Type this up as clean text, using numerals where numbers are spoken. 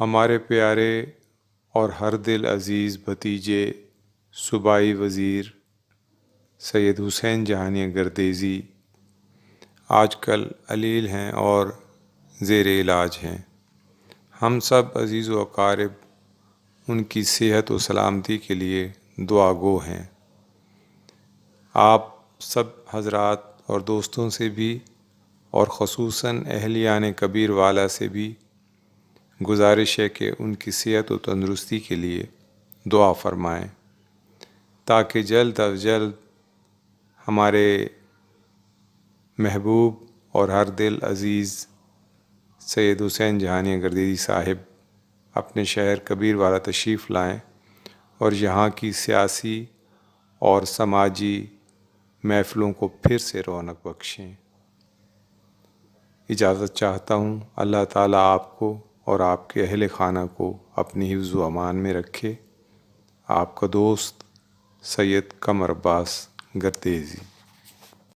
ہمارے پیارے اور ہر دل عزیز بھتیجے صوبائی وزیر سید حسین جہانیہ گردیزی آج کل علیل ہیں اور زیر علاج ہیں۔ ہم سب عزیز و اقارب ان کی صحت و سلامتی کے لیے دعا گو ہیں۔ آپ سب حضرات اور دوستوں سے بھی اور خصوصاً اہلیان کبیر والا سے بھی گزارش ہے کہ ان کی صحت و تندرستی کے لیے دعا فرمائیں تاکہ جلد از جلد ہمارے محبوب اور ہر دل عزیز سید حسین جہانیہ گردیزی صاحب اپنے شہر کبیر والا تشریف لائیں اور یہاں کی سیاسی اور سماجی محفلوں کو پھر سے رونق بخشیں۔ اجازت چاہتا ہوں۔ اللہ تعالیٰ آپ کو اور آپ کے اہل خانہ کو اپنی حفظ و امان میں رکھے۔ آپ کا دوست سید قمر عباس گردیزی۔